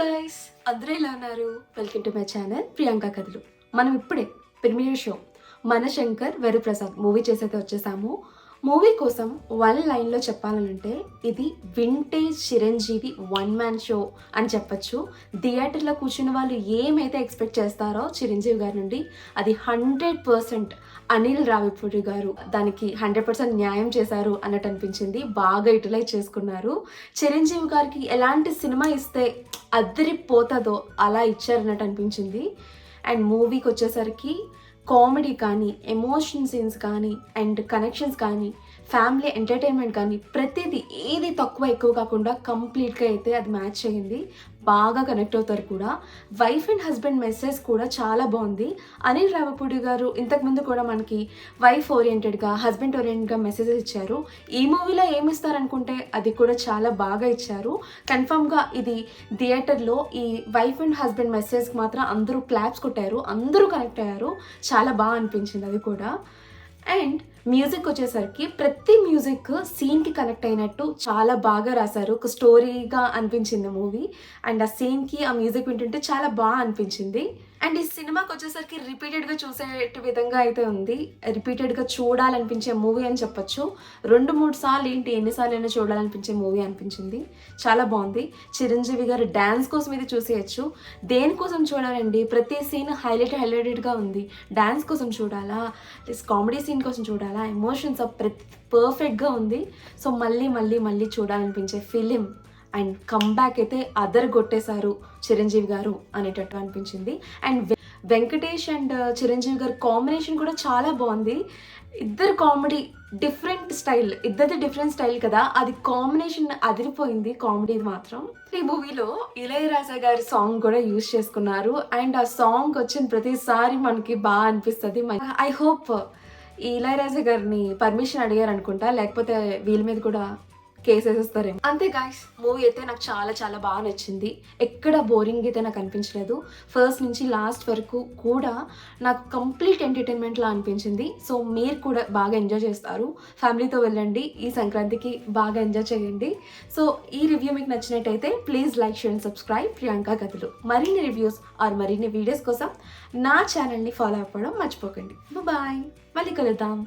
Guys, అందరూ ఎలా ఉన్నారు? Welcome to my channel Priyanka కథలు. మనం ఇప్పుడే ప్రీమియర్ షో మన శంకర్ వరప్రసాద్ మూవీ చేసైతే వచ్చేసాము. మూవీ కోసం వన్ లైన్లో చెప్పాలంటే ఇది vintage Chiranjeevi one man show అని చెప్పచ్చు. థియేటర్లో కూర్చున్న వాళ్ళు ఏమైతే ఎక్స్పెక్ట్ చేస్తారో చిరంజీవి గారి నుండి అది 100% అనిల్ రావిపూడి గారు దానికి 100% న్యాయం చేశారు అన్నట్టు అనిపించింది. బాగా యూటిలైజ్ చేసుకున్నారు. చిరంజీవి గారికి ఎలాంటి సినిమా ఇస్తే అదిరిపోతుందో అలా ఇచ్చారన్నట్టు అనిపించింది. అండ్ మూవీకి వచ్చేసరికి కామెడీ కానీ, ఎమోషన్ సీన్స్ కానీ, అండ్ కనెక్షన్స్ కానీ, ఫ్యామిలీ ఎంటర్టైన్మెంట్ కానీ ప్రతిదీ ఏది తక్కువ ఎక్కువ కాకుండా కంప్లీట్గా అయితే అది మ్యాచ్ అయ్యింది. బాగా కనెక్ట్ అవుతారు కూడా. వైఫ్ అండ్ హస్బెండ్ మెసేజ్ కూడా చాలా బాగుంది. అనిల్ రావిపూడి గారు ఇంతకుముందు కూడా మనకి వైఫ్ ఓరియంటెడ్గా, హస్బెండ్ ఓరియంటెడ్గా మెసేజెస్ ఇచ్చారు. ఈ మూవీలో ఏమి ఇస్తారనుకుంటే అది కూడా చాలా బాగా ఇచ్చారు. కన్ఫామ్గా ఇది థియేటర్లో ఈ వైఫ్ అండ్ హస్బెండ్ మెసేజ్కి మాత్రం అందరూ క్లాప్స్ కొట్టారు, అందరూ కనెక్ట్ అయ్యారు. చాలా బాగా అనిపించింది అది కూడా. అండ్ మ్యూజిక్ వచ్చేసరికి ప్రతి మ్యూజిక్ సీన్కి కనెక్ట్ అయినట్టు చాలా బాగా రాశారు. ఒక స్టోరీగా అనిపించింది మూవీ. అండ్ ఆ సీన్కి ఆ మ్యూజిక్ వింటుంటే చాలా బాగా అనిపించింది. అండ్ ఈ సినిమాకి వచ్చేసరికి రిపీటెడ్గా చూసే విధంగా అయితే ఉంది. రిపీటెడ్గా చూడాలనిపించే మూవీ అని చెప్పొచ్చు. 2-3 సార్లు ఎన్నిసార్లు అయినా చూడాలనిపించే మూవీ అనిపించింది. చాలా బాగుంది. చిరంజీవి గారు డ్యాన్స్ కోసం ఇది చూసేయచ్చు. దేనికోసం చూడాలండి? ప్రతి సీన్ హైలైటెడ్గా ఉంది. డ్యాన్స్ కోసం చూడాలా, కామెడీ సీన్ కోసం చూడాలా, ఎమోషన్స్ ప్రతి పర్ఫెక్ట్గా ఉంది. సో మళ్ళీ చూడాలనిపించే ఫిలిం. అండ్ కమ్బ్యాక్ అయితే అదర్ కొట్టేశారు చిరంజీవి గారు అనేటట్టు అనిపించింది. అండ్ వెంకటేష్ అండ్ చిరంజీవి గారు కాంబినేషన్ కూడా చాలా బాగుంది. ఇద్దరు కామెడీ డిఫరెంట్ స్టైల్ కదా, అది కాంబినేషన్ అదిరిపోయింది. కామెడీ మాత్రం ఈ మూవీలో ఇళయరాజా గారి సాంగ్ కూడా యూజ్ చేసుకున్నారు. అండ్ ఆ సాంగ్ వచ్చిన ప్రతిసారి మనకి బాగా అనిపిస్తుంది. ఐ హోప్ ఈ ఇళయరాజా గారిని పర్మిషన్ అడిగారు అనుకుంటా, లేకపోతే వీళ్ళ మీద కూడా కేసు వేసేస్తారేమో. అంతే గాయ్స్, మూవీ అయితే నాకు చాలా బాగా నచ్చింది. ఎక్కడ బోరింగ్ అయితే నాకు అనిపించలేదు. ఫస్ట్ నుంచి లాస్ట్ వరకు కూడా నాకు కంప్లీట్ ఎంటర్టైన్మెంట్లా అనిపించింది. సో మీరు కూడా బాగా ఎంజాయ్ చేస్తారు. ఫ్యామిలీతో వెళ్ళండి, ఈ సంక్రాంతికి బాగా ఎంజాయ్ చేయండి. సో ఈ రివ్యూ మీకు నచ్చినట్టయితే please like, share and subscribe Priyanka కథలు. మరిన్ని రివ్యూస్ ఆర్ మరిన్ని వీడియోస్ కోసం నా ఛానల్ని ఫాలో అవ్వడం మర్చిపోకండి. బాయ్, మళ్ళీ కలుద్దాం.